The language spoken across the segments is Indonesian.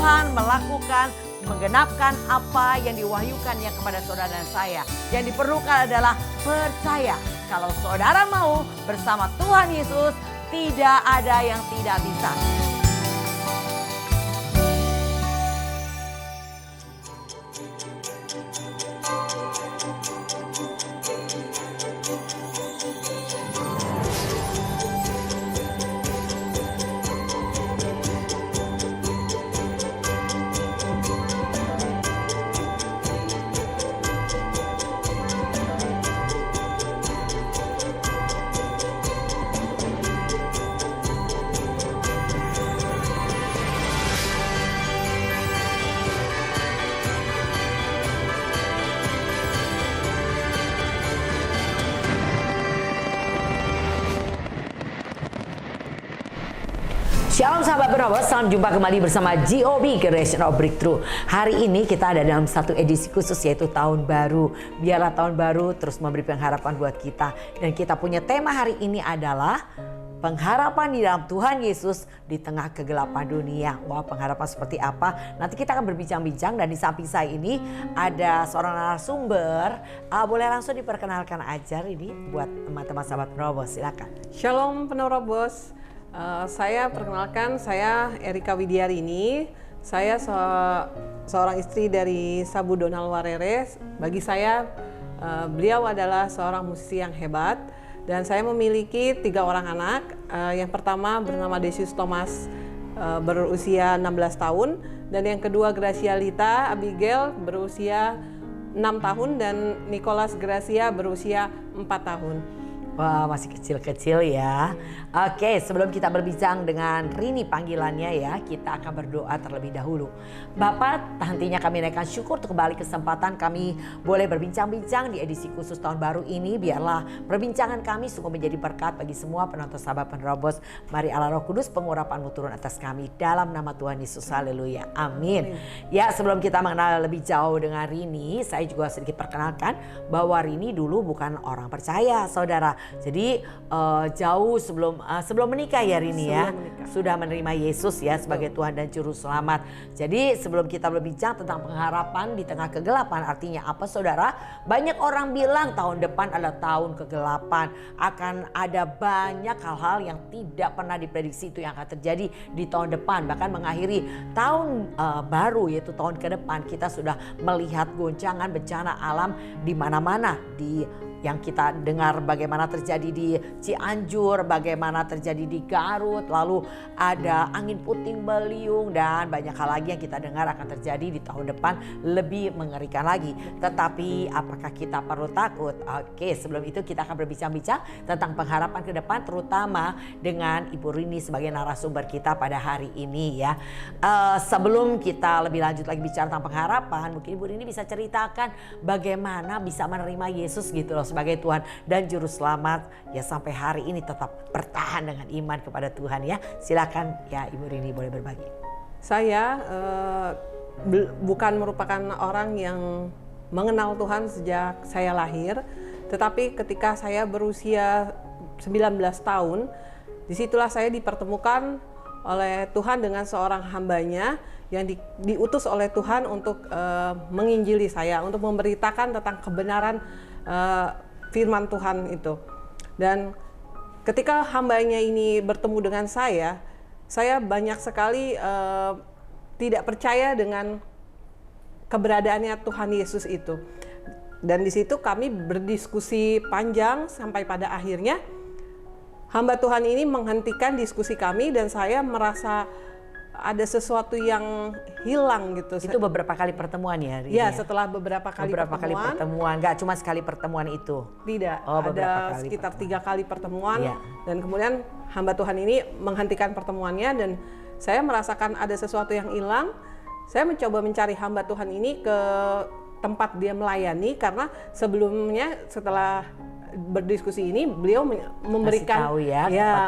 Tuhan melakukan, menggenapkan apa yang diwahyukannya kepada saudara dan saya. Yang diperlukan adalah percaya. Kalau saudara mau bersama Tuhan Yesus, tidak ada yang tidak bisa. Shalom sahabat Penobos, salam jumpa kembali bersama GOB, Generation of Breakthrough. Hari ini kita ada dalam satu edisi khusus yaitu Tahun Baru. Biarlah Tahun Baru terus memberi pengharapan buat kita. Dan kita punya tema hari ini adalah pengharapan di dalam Tuhan Yesus di tengah kegelapan dunia. Wah, pengharapan seperti apa? Nanti kita akan berbincang-bincang dan di samping saya ini ada seorang narasumber. Boleh langsung diperkenalkan aja ini buat teman-teman sahabat Penobos, silakan. Shalom Penobos. Saya perkenalkan, saya Erika Widyarini. Saya seorang istri dari Sabu Donald Warere. Bagi saya, beliau adalah seorang musisi yang hebat. Dan saya memiliki 3 orang anak. Yang pertama bernama Desius Thomas, berusia 16 tahun. Dan yang kedua Gracia Lita Abigail, berusia 6 tahun. Dan Nicholas Gracia, berusia 4 tahun. Wah, masih kecil-kecil ya. Oke, sebelum kita berbincang dengan Rini panggilannya ya, kita akan berdoa terlebih dahulu. Bapak, hentinya kami naikkan syukur untuk kembali kesempatan kami boleh berbincang-bincang di edisi khusus Tahun Baru ini. Biarlah perbincangan kami sungguh menjadi berkat bagi semua penonton sahabat Penobos. Mari Allah Roh Kudus pengurapan-Mu turun atas kami dalam nama Tuhan Yesus. Haleluya. Amin. Ya, sebelum kita mengenal lebih jauh dengan Rini, saya juga sedikit perkenalkan bahwa Rini dulu bukan orang percaya, saudara. Jadi jauh sebelum menikah ya Rini ya, sudah menerima Yesus ya sebagai Tuhan dan Juru Selamat. Jadi sebelum kita berbincang tentang pengharapan di tengah kegelapan, artinya apa saudara? Banyak orang bilang tahun depan adalah tahun kegelapan, akan ada banyak hal-hal yang tidak pernah diprediksi itu yang akan terjadi di tahun depan. Bahkan mengakhiri tahun baru yaitu tahun ke depan, kita sudah melihat goncangan bencana alam di mana-mana, yang kita dengar bagaimana terjadi di Cianjur, bagaimana terjadi di Garut, lalu ada angin puting beliung dan banyak hal lagi yang kita dengar akan terjadi di tahun depan lebih mengerikan lagi. Tetapi apakah kita perlu takut? Oke, sebelum itu kita akan berbincang-bincang tentang pengharapan ke depan, terutama dengan Ibu Rini sebagai narasumber kita pada hari ini ya. Sebelum kita lebih lanjut lagi bicara tentang pengharapan, mungkin Ibu Rini bisa ceritakan bagaimana bisa menerima Yesus gitu loh sebagai Tuhan dan Juru Selamat ya, sampai hari ini tetap bertahan dengan iman kepada Tuhan ya. Silakan ya Ibu Rini, boleh berbagi. Saya bukan merupakan orang yang mengenal Tuhan sejak saya lahir, tetapi ketika saya berusia 19 tahun, disitulah saya dipertemukan oleh Tuhan dengan seorang hambanya yang diutus oleh Tuhan untuk menginjili saya, untuk memberitakan tentang kebenaran firman Tuhan itu. Dan ketika hambanya ini bertemu dengan saya banyak sekali tidak percaya dengan keberadaannya Tuhan Yesus itu. Dan di situ kami berdiskusi panjang sampai pada akhirnya hamba Tuhan ini menghentikan diskusi kami dan saya merasa ada sesuatu yang hilang gitu. Itu beberapa kali pertemuan ya? Ya, setelah beberapa kali pertemuan. Gak cuma sekali pertemuan itu? Tidak, ada sekitar 3 kali pertemuan. Ya. Dan kemudian hamba Tuhan ini menghentikan pertemuannya dan saya merasakan ada sesuatu yang hilang. Saya mencoba mencari hamba Tuhan ini ke tempat dia melayani, karena sebelumnya setelah berdiskusi ini beliau memberikan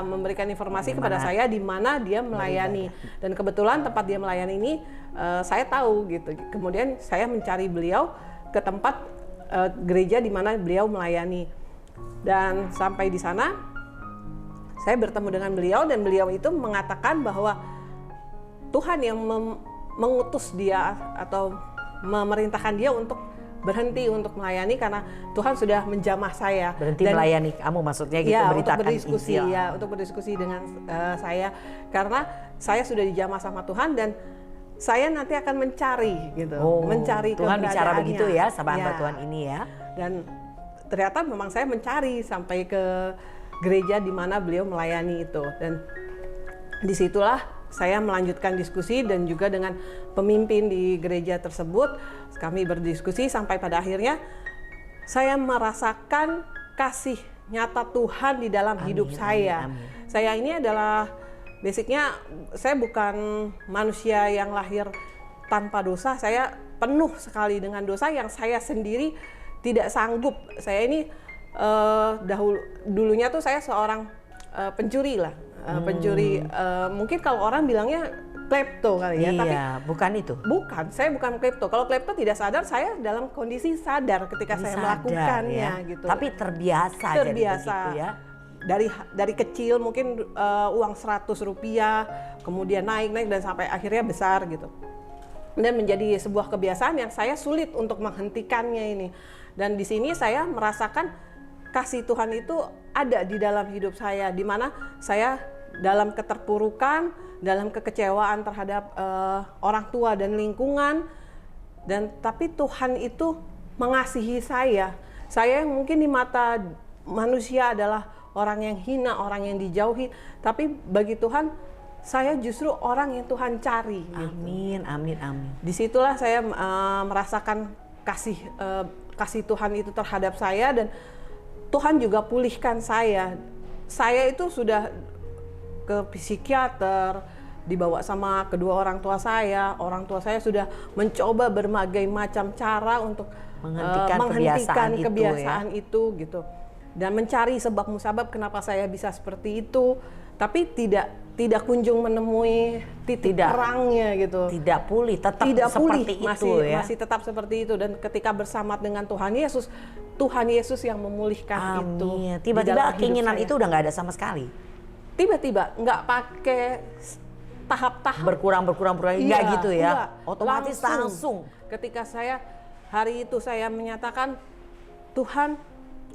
memberikan informasi kepada saya di mana dia melayani, dan kebetulan tempat dia melayani ini saya tahu gitu. Kemudian saya mencari beliau ke tempat gereja di mana beliau melayani, dan sampai di sana saya bertemu dengan beliau dan beliau itu mengatakan bahwa Tuhan yang mengutus dia atau memerintahkan dia untuk berhenti untuk melayani karena Tuhan sudah menjamah saya. Berhenti melayani kamu maksudnya gitu, ya, beritakan untuk berdiskusi Injil. ya, untuk berdiskusi dengan saya karena saya sudah dijamah sama Tuhan dan saya nanti akan mencari gitu, mencari Tuhan bicara begitu ya sama hamba ya. Tuhan ini ya. Dan ternyata memang saya mencari sampai ke gereja di mana beliau melayani itu dan disitulah saya melanjutkan diskusi dan juga dengan pemimpin di gereja tersebut kami berdiskusi sampai pada akhirnya saya merasakan kasih nyata Tuhan di dalam hidup saya. Amin. Saya ini adalah basicnya saya bukan manusia yang lahir tanpa dosa, saya penuh sekali dengan dosa yang saya sendiri tidak sanggup. Saya ini dulunya tuh saya seorang pencuri lah. Pencuri, mungkin kalau orang bilangnya klepto kali ya, tapi bukan itu. Bukan, saya bukan klepto. Kalau klepto tidak sadar, saya dalam kondisi sadar ketika saya melakukannya ya. gitu. Tapi terbiasa jadi begitu ya. Dari kecil mungkin uang 100 rupiah, kemudian naik dan sampai akhirnya besar gitu. Dan menjadi sebuah kebiasaan yang saya sulit untuk menghentikannya ini. Dan di sini saya merasakan kasih Tuhan itu ada di dalam hidup saya, di mana saya dalam keterpurukan, dalam kekecewaan terhadap orang tua dan lingkungan, dan tapi Tuhan itu mengasihi saya. Saya yang mungkin di mata manusia adalah orang yang hina, orang yang dijauhi, tapi bagi Tuhan saya justru orang yang Tuhan cari. Amin, gitu. amin, amin. Disitulah saya merasakan kasih Tuhan itu terhadap saya dan Tuhan juga pulihkan saya. Saya itu sudah ke psikiater, dibawa sama kedua orang tua saya. Orang tua saya sudah mencoba berbagai macam cara untuk menghentikan kebiasaan itu gitu. Dan mencari sebab musabab kenapa saya bisa seperti itu, tapi tidak kunjung menemui titik terangnya gitu. Tidak pulih, tetap tidak seperti pulih, itu ya. masih tetap seperti itu. Dan ketika bersama dengan Tuhan Yesus yang memulihkan itu. Tiba-tiba keinginan itu udah nggak ada sama sekali. Tiba-tiba nggak pakai tahap-tahap berkurang nggak gitu ya. Enggak. Otomatis langsung. Ketika hari itu saya menyatakan, Tuhan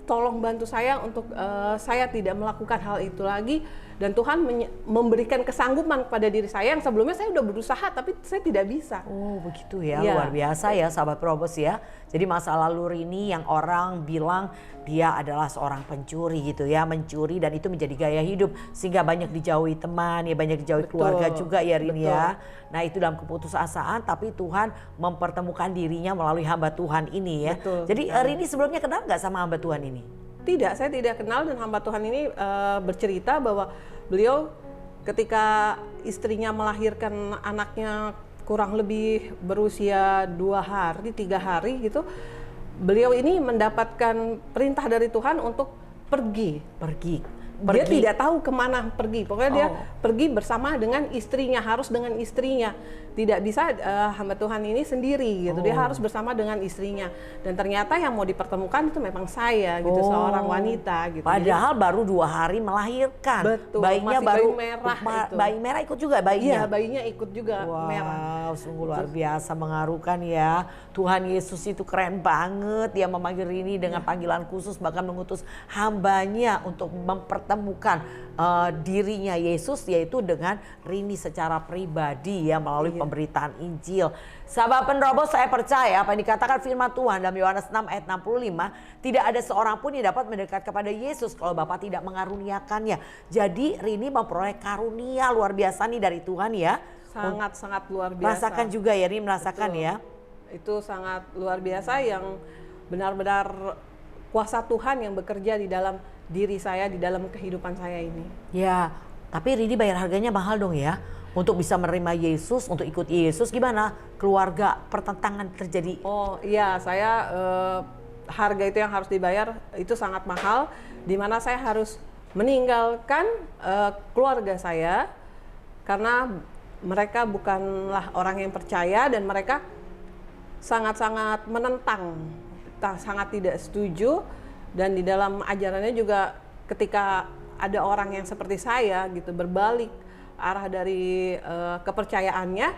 tolong bantu saya untuk saya tidak melakukan hal itu lagi, dan Tuhan memberikan kesanggupan kepada diri saya yang sebelumnya saya udah berusaha tapi saya tidak bisa. Oh begitu ya, luar biasa ya sahabat Probos ya. Jadi masa lalu Rini yang orang bilang dia adalah seorang pencuri gitu ya, mencuri dan itu menjadi gaya hidup sehingga banyak dijauhi teman ya, banyak dijauhi keluarga juga ya Rini ya. Nah itu dalam keputusasaan tapi Tuhan mempertemukan dirinya melalui hamba Tuhan ini ya. Jadi Rini sebelumnya kenal nggak sama hamba Tuhan ini? Tidak, saya tidak kenal, dan hamba Tuhan ini bercerita bahwa beliau ketika istrinya melahirkan anaknya kurang lebih berusia 3 hari gitu, beliau ini mendapatkan perintah dari Tuhan untuk pergi. Dia tidak tahu kemana pergi, pokoknya dia pergi bersama dengan istrinya, harus dengan istrinya. Tidak bisa hamba Tuhan ini sendiri gitu, dia harus bersama dengan istrinya. Dan ternyata yang mau dipertemukan itu memang saya gitu, seorang wanita gitu. Padahal baru 2 hari melahirkan. Betul, bayinya masih baru bayi merah itu. Bayi merah ikut juga bayinya? Iya, bayinya ikut juga merah. Wow, sungguh luar biasa, mengharukan ya. Tuhan Yesus itu keren banget, dia memanggil Rini dengan panggilan khusus, bahkan mengutus hambanya untuk mempertemukan dirinya Yesus, yaitu dengan Rini secara pribadi ya, melalui pemberitaan Injil. Sahabat Penerobos, saya percaya apa yang dikatakan firman Tuhan dalam Yohanes 6 ayat 65, tidak ada seorang pun yang dapat mendekat kepada Yesus kalau Bapa tidak mengaruniakannya. Jadi Rini memperoleh karunia luar biasa nih dari Tuhan ya. Sangat luar biasa. Merasakan juga ya, Rini merasakan ya. Itu sangat luar biasa, yang benar-benar kuasa Tuhan yang bekerja di dalam diri saya, di dalam kehidupan saya ini. Ya, tapi Rini bayar harganya mahal dong ya. Untuk bisa menerima Yesus, untuk ikut Yesus, gimana? Keluarga, pertentangan terjadi? Oh iya, saya harga itu yang harus dibayar itu sangat mahal, di mana saya harus meninggalkan keluarga saya karena mereka bukanlah orang yang percaya dan mereka sangat-sangat menentang, sangat tidak setuju. Dan di dalam ajarannya juga ketika ada orang yang seperti saya gitu berbalik arah dari kepercayaannya,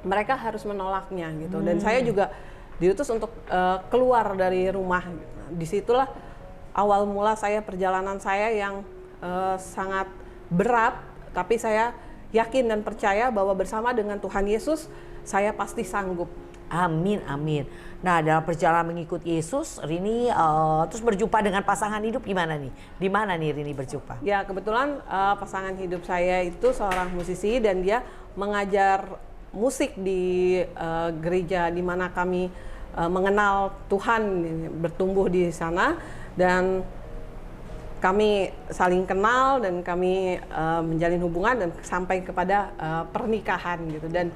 mereka harus menolaknya gitu. Dan saya juga diutus untuk keluar dari rumah. Disitulah awal mula perjalanan saya yang sangat berat, tapi saya yakin dan percaya bahwa bersama dengan Tuhan Yesus saya pasti sanggup. Amin, amin. Nah, dalam perjalanan mengikuti Yesus, Rini terus berjumpa dengan pasangan hidup gimana nih? Di mana nih Rini berjumpa? Ya, kebetulan pasangan hidup saya itu seorang musisi dan dia mengajar musik di gereja di mana kami mengenal Tuhan, bertumbuh di sana, dan kami saling kenal dan kami menjalin hubungan dan sampai kepada pernikahan gitu. Dan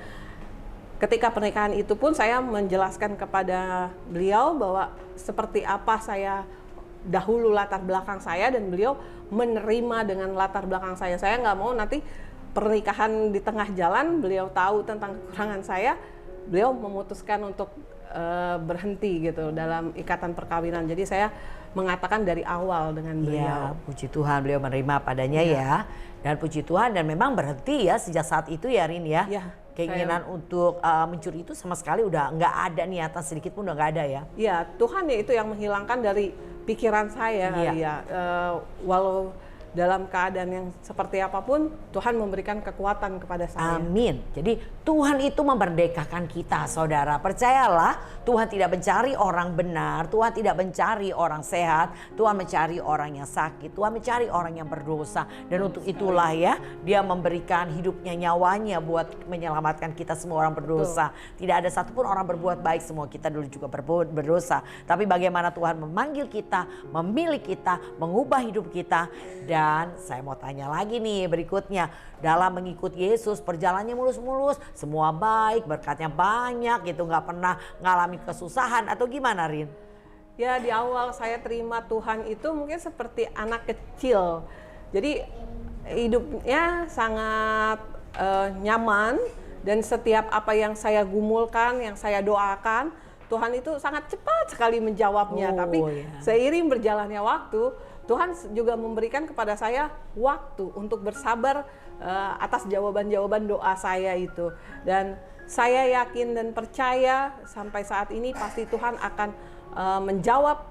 ketika pernikahan itu pun saya menjelaskan kepada beliau bahwa seperti apa saya dahulu latar belakang saya, dan beliau menerima dengan latar belakang saya. Saya nggak mau nanti pernikahan di tengah jalan beliau tahu tentang kekurangan saya, beliau memutuskan untuk berhenti gitu dalam ikatan perkawinan. Jadi saya mengatakan dari awal dengan beliau. Ya, puji Tuhan beliau menerima padanya ya. Dan puji Tuhan, dan memang berhenti ya sejak saat itu ya Rin ya. Ya, keinginan untuk mencuri itu sama sekali udah nggak ada, niatan sedikit pun udah nggak ada ya. Ya, Tuhan ya itu yang menghilangkan dari pikiran saya. Ya. Walau dalam keadaan yang seperti apapun, Tuhan memberikan kekuatan kepada saya. Amin. Jadi Tuhan itu memerdekakan kita, saudara. Percayalah, Tuhan tidak mencari orang benar, Tuhan tidak mencari orang sehat, Tuhan mencari orang yang sakit, Tuhan mencari orang yang berdosa. Dan untuk itulah ya, Dia memberikan hidupnya, nyawanya buat menyelamatkan kita semua orang berdosa. Tidak ada satupun orang berbuat baik, semua kita dulu juga berdosa. Tapi bagaimana Tuhan memanggil kita, memilih kita, mengubah hidup kita. Dan saya mau tanya lagi nih berikutnya, dalam mengikut Yesus perjalanannya mulus-mulus, semua baik, berkatnya banyak gitu, nggak pernah ngalami kesusahan atau gimana Rin? Ya, di awal saya terima Tuhan itu mungkin seperti anak kecil. Jadi hidupnya sangat nyaman, dan setiap apa yang saya gumulkan, yang saya doakan, Tuhan itu sangat cepat sekali menjawabnya. Tapi seiring berjalannya waktu, Tuhan juga memberikan kepada saya waktu untuk bersabar atas jawaban-jawaban doa saya itu. Dan saya yakin dan percaya sampai saat ini pasti Tuhan akan menjawab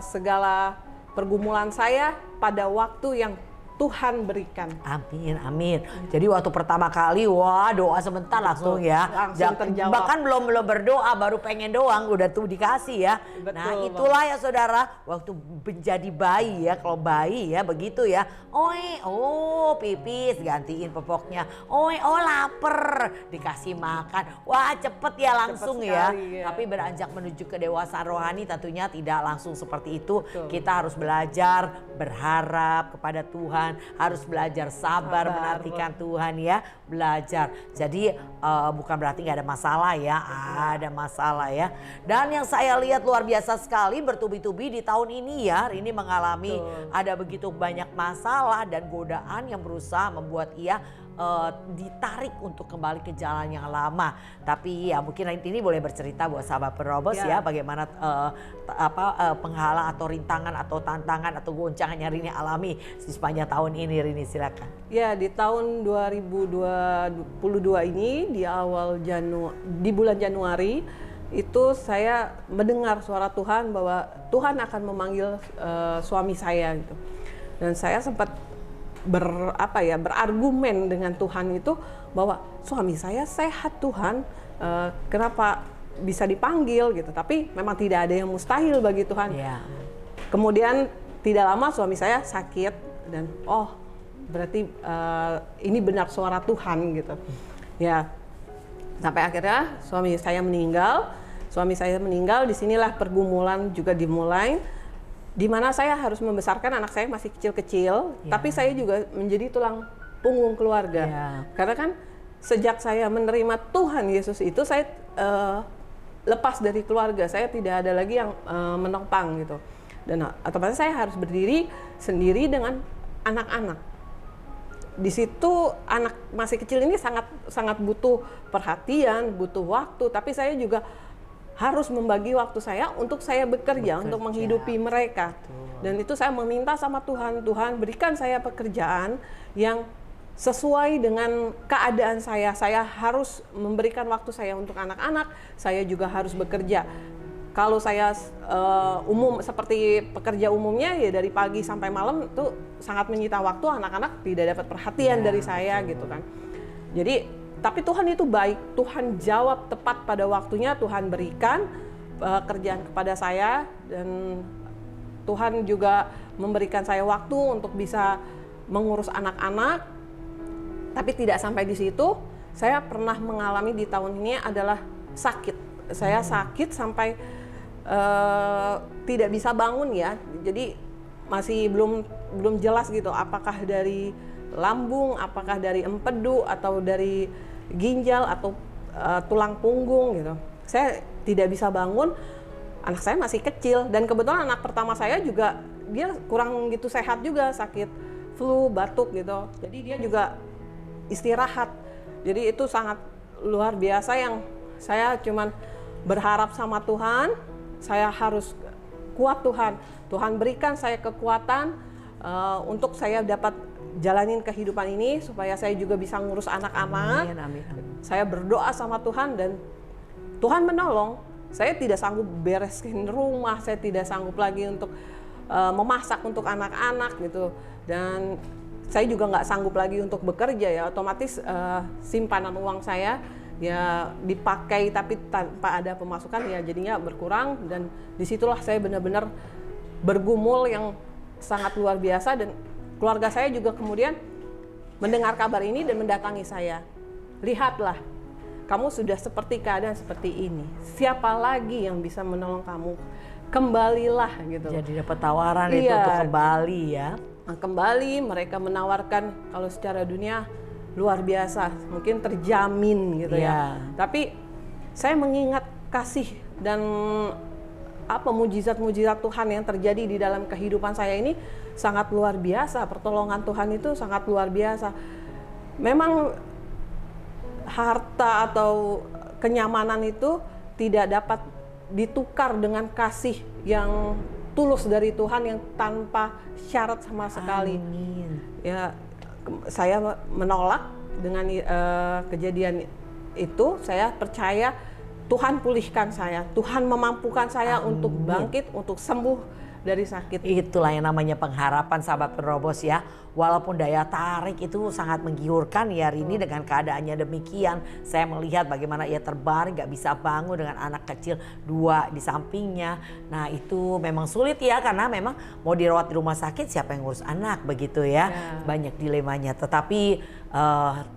segala pergumulan saya pada waktu yang Tuhan berikan. Amin, amin. Jadi waktu pertama kali, wah doa sebentar langsung ya. Langsung terjawab. Bahkan belum berdoa, baru pengen doang, udah tuh dikasih ya. Betul, nah itulah ya saudara, waktu menjadi bayi ya, kalau bayi ya begitu ya. Pipis, gantiin popoknya. Lapar, dikasih makan. Wah cepet ya langsung cepet sekali, ya. Tapi beranjak menuju kedewasaan rohani tentunya tidak langsung seperti itu. Betul. Kita harus belajar berharap kepada Tuhan. Harus belajar sabar menantikan Tuhan ya, belajar. Jadi bukan berarti nggak ada masalah ya, ada masalah ya. Dan yang saya lihat luar biasa sekali bertubi-tubi di tahun ini ya, ini mengalami ada begitu banyak masalah dan godaan yang berusaha membuat ia ditarik untuk kembali ke jalan yang lama. Tapi ya mungkin ini boleh bercerita buat sahabat Penerobos ya, bagaimana penghalang atau rintangan atau tantangan atau goncangan yang Rini alami di sepanjang tahun ini. Rini silakan. Ya, di tahun 2022 ini di bulan Januari itu saya mendengar suara Tuhan bahwa Tuhan akan memanggil suami saya gitu. Dan saya sempat berargumen dengan Tuhan itu bahwa suami saya sehat Tuhan, kenapa bisa dipanggil gitu. Tapi memang tidak ada yang mustahil bagi Tuhan. Kemudian tidak lama suami saya sakit, dan berarti ini benar suara Tuhan gitu. Ya, sampai akhirnya suami saya meninggal. Disinilah pergumulan juga dimulai, di mana saya harus membesarkan anak saya masih kecil-kecil, tapi saya juga menjadi tulang punggung keluarga. Karena kan sejak saya menerima Tuhan Yesus itu, saya lepas dari keluarga, saya tidak ada lagi yang menopang gitu. Dan otomatis saya harus berdiri sendiri dengan anak-anak. Di situ anak masih kecil ini sangat butuh perhatian, butuh waktu, tapi saya juga harus membagi waktu saya untuk saya bekerja untuk menghidupi mereka. Dan itu saya meminta sama Tuhan, Tuhan berikan saya pekerjaan yang sesuai dengan keadaan saya. Saya harus memberikan waktu saya untuk anak-anak, saya juga harus bekerja. Kalau saya umum seperti pekerja umumnya ya dari pagi sampai malam itu sangat menyita waktu, anak-anak tidak dapat perhatian dari saya gitu kan. Jadi tapi Tuhan itu baik, Tuhan jawab tepat pada waktunya, Tuhan berikan kerjaan kepada saya dan Tuhan juga memberikan saya waktu untuk bisa mengurus anak-anak. Tapi tidak sampai di situ, saya pernah mengalami di tahun ini adalah sakit. Saya sakit sampai tidak bisa bangun ya. Jadi masih belum jelas gitu apakah dari lambung, apakah dari empedu atau dari ginjal atau tulang punggung gitu. Saya tidak bisa bangun. Anak saya masih kecil dan kebetulan anak pertama saya juga dia kurang gitu sehat juga, sakit flu, batuk gitu. Jadi dia juga istirahat. Jadi itu sangat luar biasa yang saya cuman berharap sama Tuhan, saya harus kuat Tuhan. Tuhan berikan saya kekuatan untuk saya dapat jalanin kehidupan ini supaya saya juga bisa ngurus anak-anak. Amin, amin, amin. Saya berdoa sama Tuhan dan Tuhan menolong. Saya tidak sanggup beresin rumah, saya tidak sanggup lagi untuk memasak untuk anak-anak gitu. Dan saya juga nggak sanggup lagi untuk bekerja ya, otomatis simpanan uang saya ya dipakai tapi tanpa ada pemasukan ya jadinya berkurang dan disitulah saya benar-benar bergumul yang sangat luar biasa dan keluarga saya juga kemudian mendengar kabar ini dan mendatangi saya. Lihatlah, kamu sudah seperti keadaan seperti ini. Siapa lagi yang bisa menolong kamu? Kembalilah gitu. Jadi dapat tawaran itu untuk kembali ya. Kembali mereka menawarkan kalau secara dunia luar biasa, mungkin terjamin gitu ya. Tapi saya mengingat kasih dan mujizat-mujizat Tuhan yang terjadi di dalam kehidupan saya ini sangat luar biasa. Pertolongan Tuhan itu sangat luar biasa. Memang harta atau kenyamanan itu tidak dapat ditukar dengan kasih yang tulus dari Tuhan yang tanpa syarat sama sekali. Amin. Ya, saya menolak dengan kejadian itu. Saya percaya Tuhan pulihkan saya, Tuhan memampukan saya untuk bangkit, untuk sembuh dari sakit. Itulah yang namanya pengharapan sahabat penerobos ya. Walaupun daya tarik itu sangat menggiurkan ya Rini dengan keadaannya demikian. Saya melihat bagaimana ia terbaring gak bisa bangun dengan anak kecil 2 di sampingnya. Nah itu memang sulit ya karena memang mau dirawat di rumah sakit siapa yang ngurus anak begitu ya. Banyak dilemanya tetapi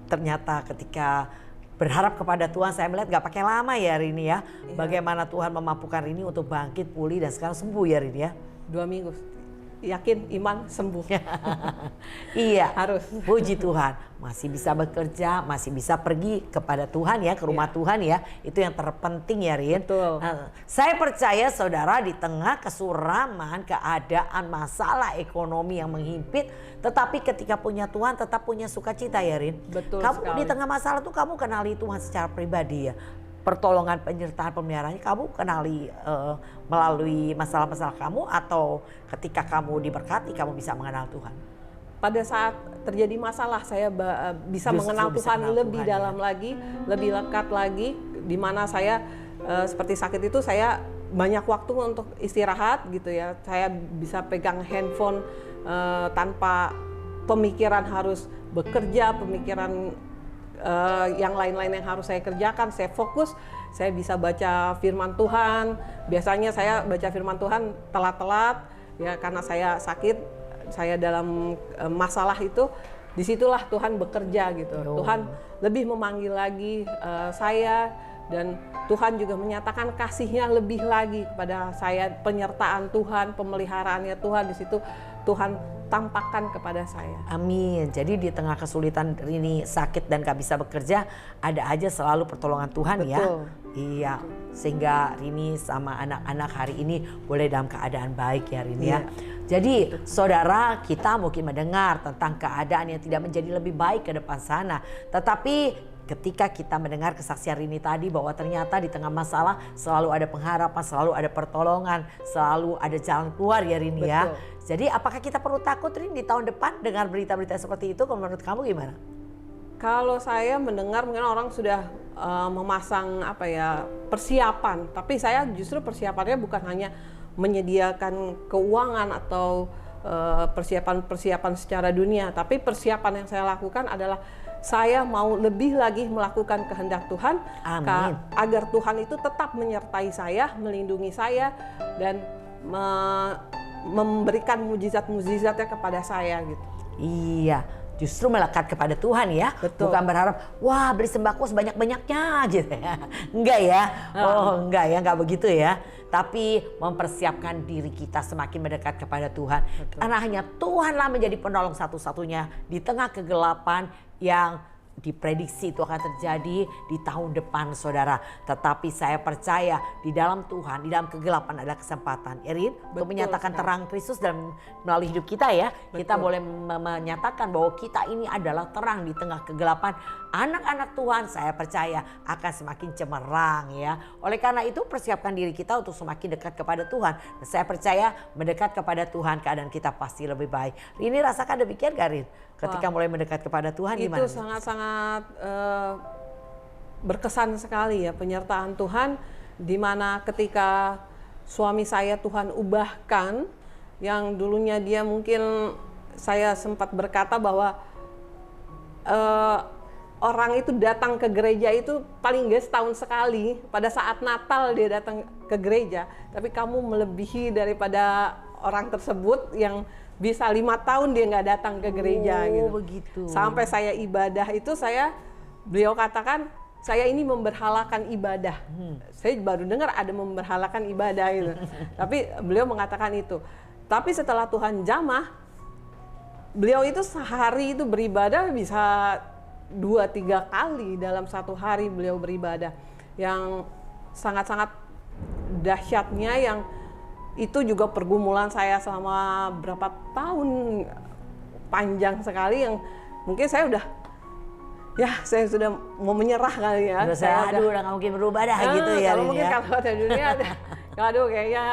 ternyata ketika berharap kepada Tuhan saya melihat gak pakai lama ya Rini ya. Bagaimana Tuhan memampukan Rini untuk bangkit pulih dan sekarang sembuh ya Rini ya. 2 minggu, yakin iman sembuh. Iya, harus. Puji Tuhan, masih bisa bekerja, masih bisa pergi kepada Tuhan ya, ke rumah Tuhan ya. Itu yang terpenting ya Rin. Betul. Saya percaya saudara di tengah kesuraman, keadaan masalah ekonomi yang menghimpit, tetapi ketika punya Tuhan tetap punya sukacita ya Rin. Betul kamu sekali. Di tengah masalah tuh kamu kenali Tuhan secara pribadi ya. Pertolongan penyertaan pemeliharaannya kamu kenali melalui masalah-masalah kamu atau ketika kamu diberkati kamu bisa mengenal Tuhan? Pada saat terjadi masalah saya bisa mengenal Tuhan lebih dalam lagi, lebih lekat lagi, di mana saya seperti sakit itu saya banyak waktu untuk istirahat gitu ya. Saya bisa pegang handphone tanpa pemikiran harus bekerja, pemikiran yang lain-lain yang harus saya kerjakan, saya fokus, saya bisa baca firman Tuhan. Biasanya saya baca firman Tuhan telat-telat ya karena saya sakit, saya dalam masalah itu, disitulah Tuhan bekerja gitu. Tuhan lebih memanggil lagi saya dan Tuhan juga menyatakan kasih-Nya lebih lagi kepada saya, penyertaan Tuhan, pemeliharaannya Tuhan di situ Tuhan tampakkan kepada saya. Amin. Jadi di tengah kesulitan Rini sakit dan gak bisa bekerja, ada aja selalu pertolongan Tuhan. Betul. Ya. Iya. Sehingga Rini sama anak-anak hari ini boleh dalam keadaan baik ya Rini ya. Jadi saudara kita mungkin mendengar tentang keadaan yang tidak menjadi lebih baik ke depan sana. Tetapi ketika kita mendengar kesaksian Rini tadi bahwa ternyata di tengah masalah selalu ada pengharapan, selalu ada pertolongan, selalu ada jalan keluar ya Rini ya. Jadi apakah kita perlu takut Rini di tahun depan dengar berita-berita seperti itu? Menurut kamu gimana? Kalau saya mendengar mungkin orang sudah memasang persiapan, tapi saya justru persiapannya bukan hanya menyediakan keuangan atau persiapan-persiapan secara dunia, tapi persiapan yang saya lakukan adalah saya mau lebih lagi melakukan kehendak Tuhan. Amin. Agar Tuhan itu tetap menyertai saya, melindungi saya, dan memberikan mujizat-mujizatnya kepada saya gitu. Iya, justru melekat kepada Tuhan ya. Betul. Bukan berharap, wah beli sembako sebanyak-banyaknya gitu ya. Enggak ya, enggak begitu ya. Tapi mempersiapkan diri kita semakin mendekat kepada Tuhan. Betul. Karena hanya Tuhanlah menjadi penolong satu-satunya di tengah kegelapan yang diprediksi itu akan terjadi di tahun depan, saudara. Tetapi saya percaya di dalam Tuhan, di dalam kegelapan ada kesempatan, Erin, untuk menyatakan terang Kristus dalam melalui hidup kita ya. Betul. Kita boleh menyatakan bahwa kita ini adalah terang di tengah kegelapan. Anak-anak Tuhan, saya percaya akan semakin cemerlang ya. Oleh karena itu persiapkan diri kita untuk semakin dekat kepada Tuhan. Dan saya percaya mendekat kepada Tuhan keadaan kita pasti lebih baik. Ini rasakan demikian gak, Rin? Ketika mulai mendekat kepada Tuhan gimana? Itu sangat-sangat berkesan sekali ya, penyertaan Tuhan, di mana ketika suami saya Tuhan ubahkan, yang dulunya dia mungkin saya sempat berkata bahwa orang itu datang ke gereja itu paling nggak setahun sekali, pada saat Natal dia datang ke gereja, tapi kamu melebihi daripada orang tersebut yang bisa 5 tahun dia nggak datang ke gereja gitu. Begitu. Sampai saya ibadah itu beliau katakan saya ini memberhalakan ibadah. Saya baru dengar ada memberhalakan ibadah itu. Tapi beliau mengatakan itu. Tapi setelah Tuhan jamah, beliau itu sehari itu beribadah bisa 2-3 kali dalam satu hari beliau beribadah. Yang sangat-sangat dahsyatnya, yang itu juga pergumulan saya selama berapa tahun panjang sekali, yang mungkin saya sudah mau menyerah kali ya. Udah nggak mungkin berubah dah gitu ya. Kalau mungkin ya. kalau ada dunia kayaknya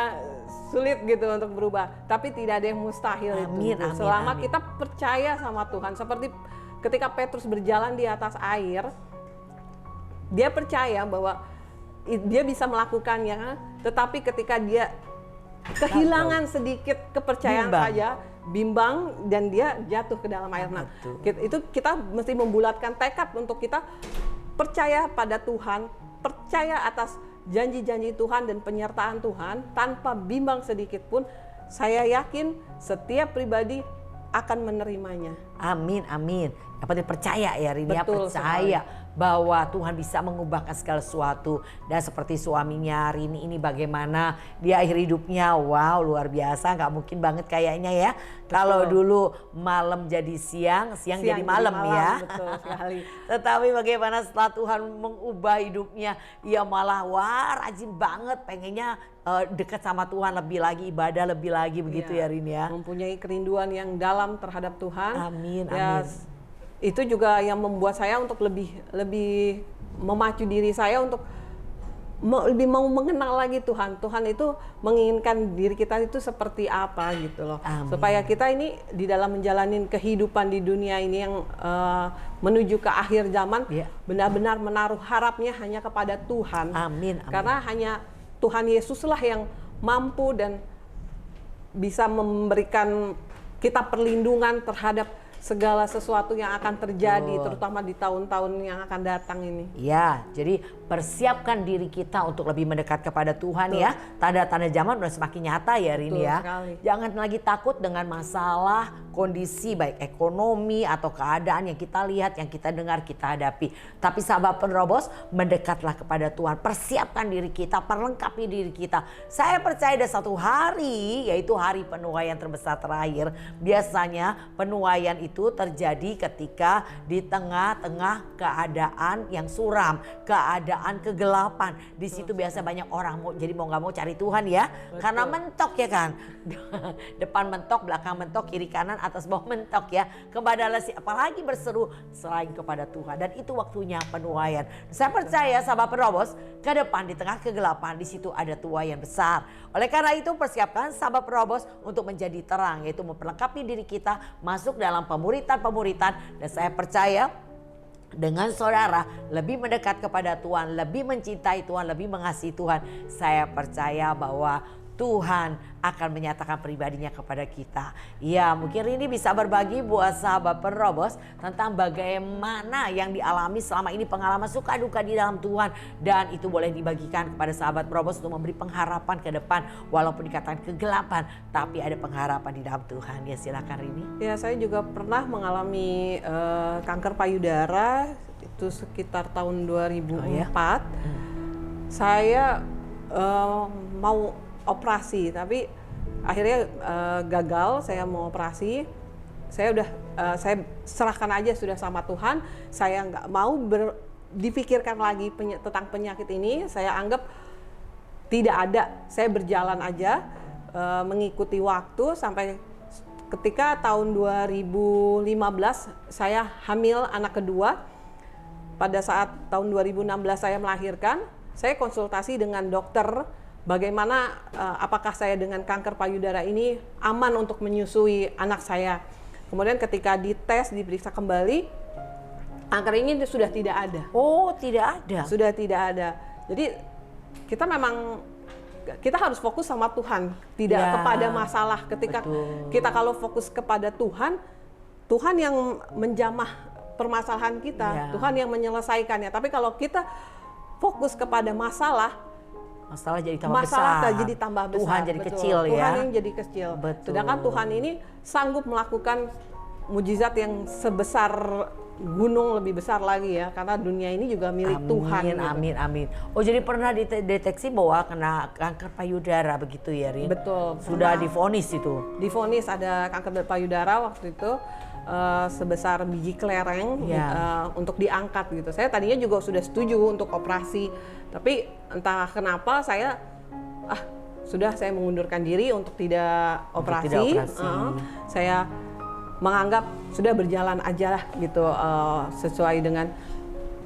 sulit gitu untuk berubah. Tapi tidak ada yang mustahil. Amin, itu. Selama kita percaya sama Tuhan, seperti ketika Petrus berjalan di atas air, dia percaya bahwa dia bisa melakukannya, tetapi ketika dia kehilangan sedikit kepercayaan saja, bimbang, dan dia jatuh ke dalam air. Nah, itu kita mesti membulatkan tekad untuk kita percaya pada Tuhan, percaya atas janji-janji Tuhan dan penyertaan Tuhan tanpa bimbang sedikit pun. Saya yakin setiap pribadi akan menerimanya. Amin, amin. Yang penting percaya ya, Rini, percaya bahwa Tuhan bisa mengubahkan segala sesuatu. Dan seperti suaminya Rini ini, bagaimana di akhir hidupnya, wow luar biasa, nggak mungkin banget kayaknya ya. Kalau dulu malam jadi siang, siang jadi malam ya. Betul sekali. Tetapi bagaimana setelah Tuhan mengubah hidupnya, ia malah rajin banget, pengennya dekat sama Tuhan lebih lagi, ibadah lebih lagi, begitu ya Rini ya. Mempunyai kerinduan yang dalam terhadap Tuhan. Amin, ya, amin. Itu juga yang membuat saya untuk lebih memacu diri saya untuk lebih mau mengenal lagi Tuhan. Tuhan itu menginginkan diri kita itu seperti apa gitu loh. Amin. Supaya kita ini di dalam menjalani kehidupan di dunia ini yang menuju ke akhir zaman, benar-benar menaruh harapnya hanya kepada Tuhan. Amin, amin. Karena hanya Tuhan Yesuslah yang mampu dan bisa memberikan kita perlindungan terhadap segala sesuatu yang akan terjadi, terutama di tahun-tahun yang akan datang ini. Ya, jadi persiapkan diri kita untuk lebih mendekat kepada Tuhan ya. Tanda-tanda zaman udah semakin nyata ya Rini ya. Sekali. Jangan lagi takut dengan masalah kondisi baik ekonomi atau keadaan yang kita lihat, yang kita dengar, kita hadapi. Tapi sahabat penerobos, mendekatlah kepada Tuhan. Persiapkan diri kita, perlengkapi diri kita. Saya percaya ada satu hari, yaitu hari penuaian terbesar terakhir. Biasanya penuaian itu terjadi ketika di tengah-tengah keadaan yang suram, keadaan kegelapan. Di situ biasa banyak orang mau nggak mau cari Tuhan ya. Betul. Karena mentok ya kan. Depan mentok, belakang mentok, kiri kanan, atas bawah mentok ya. Kepada apalagi berseru selain kepada Tuhan. Dan itu waktunya penuaian. Saya percaya sahabat penerobos, ke depan di tengah kegelapan di situ ada tuaian besar. Oleh karena itu persiapkan sahabat penerobos untuk menjadi terang, yaitu memperlengkapi diri kita masuk dalam pemuritan-pemuritan. Dan saya percaya dengan saudara lebih mendekat kepada Tuhan, lebih mencintai Tuhan, lebih mengasihi Tuhan, saya percaya bahwa Tuhan akan menyatakan pribadinya kepada kita. Ya, mungkin Rini bisa berbagi buat sahabat Perobos tentang bagaimana yang dialami selama ini, pengalaman suka duka di dalam Tuhan. Dan itu boleh dibagikan kepada sahabat Perobos untuk memberi pengharapan ke depan. Walaupun dikatakan kegelapan, tapi ada pengharapan di dalam Tuhan. Ya, silakan Rini. Ya, saya juga pernah mengalami kanker payudara itu sekitar tahun 2004. Saya mau operasi, tapi akhirnya gagal. Saya mau operasi, saya serahkan aja sudah sama Tuhan. Saya nggak mau dipikirkan lagi tentang penyakit ini. Saya anggap tidak ada. Saya berjalan aja, mengikuti waktu sampai ketika tahun 2015 saya hamil anak kedua. Pada saat tahun 2016 saya melahirkan, saya konsultasi dengan dokter. Bagaimana apakah saya dengan kanker payudara ini aman untuk menyusui anak saya. Kemudian ketika dites, diperiksa kembali, kanker ini sudah tidak ada. Oh, tidak ada. Sudah tidak ada. Jadi kita harus fokus sama Tuhan, tidak kepada masalah. Ketika kita kalau fokus kepada Tuhan, Tuhan yang menjamah permasalahan kita, Tuhan yang menyelesaikannya. Tapi kalau kita fokus kepada masalah jadi tambah besar. Jadi tambah besar. Tuhan jadi kecil ya. Tuhan yang jadi kecil. Sedangkan Tuhan ini sanggup melakukan mujizat yang sebesar gunung, lebih besar lagi ya. Karena dunia ini juga milik Tuhan. Amin. Oh, jadi pernah dideteksi bahwa kena kanker payudara begitu ya, Rin? Betul. Sudah divonis itu? Divonis ada kanker payudara waktu itu. Sebesar biji kelereng untuk diangkat gitu. Saya tadinya juga sudah setuju untuk operasi, tapi entah kenapa saya saya mengundurkan diri untuk tidak operasi. Saya menganggap sudah berjalan aja lah gitu, sesuai dengan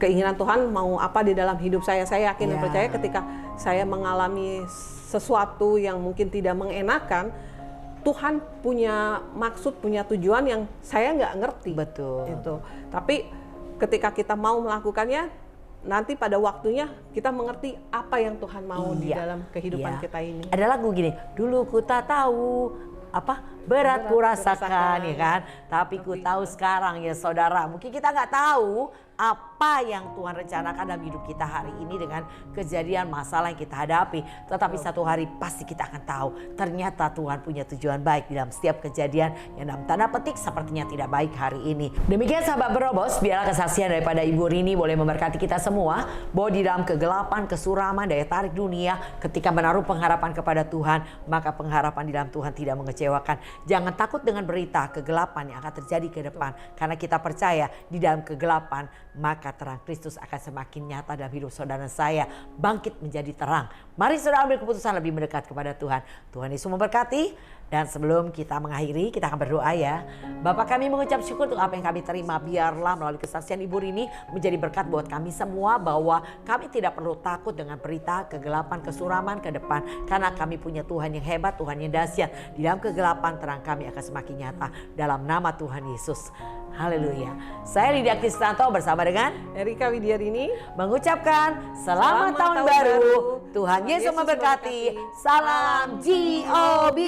keinginan Tuhan mau apa di dalam hidup saya. Saya yakin dan percaya ketika saya mengalami sesuatu yang mungkin tidak mengenakan, Tuhan punya maksud, punya tujuan yang saya nggak ngerti. Betul. Itu. Tapi ketika kita mau melakukannya, nanti pada waktunya kita mengerti apa yang Tuhan mau di dalam kehidupan kita ini. Ada lagu gini, dulu ku tak tahu berat ku rasakan, ya kan? Tapi ku tahu sekarang ya saudara. Mungkin kita nggak tahu apa yang Tuhan rencanakan dalam hidup kita hari ini dengan kejadian masalah yang kita hadapi. Tetapi satu hari pasti kita akan tahu ternyata Tuhan punya tujuan baik dalam setiap kejadian yang dalam tanda petik sepertinya tidak baik hari ini. Demikian sahabat Berobos, biarlah kesaksian daripada Ibu Rini boleh memberkati kita semua bahwa di dalam kegelapan, kesuraman, daya tarik dunia, ketika menaruh pengharapan kepada Tuhan, maka pengharapan di dalam Tuhan tidak mengecewakan. Jangan takut dengan berita kegelapan yang akan terjadi ke depan, karena kita percaya di dalam kegelapan maka terang Kristus akan semakin nyata dalam hidup saudara saya, bangkit menjadi terang. Mari saudara ambil keputusan lebih mendekat kepada Tuhan. Tuhan Yesus memberkati. Dan sebelum kita mengakhiri, kita akan berdoa ya. Bapa, kami mengucap syukur untuk apa yang kami terima. Biarlah melalui kesaksian Ibu Rini menjadi berkat buat kami semua, bahwa kami tidak perlu takut dengan berita kegelapan, kesuraman ke depan, karena kami punya Tuhan yang hebat, Tuhan yang dahsyat. Di dalam kegelapan terang kami akan semakin nyata dalam nama Tuhan Yesus. Haleluya. Saya Lydia Kristanto bersama dengan Erika Widyarini mengucapkan selamat tahun baru. Tuhan Yesus memberkati. Salam GOB.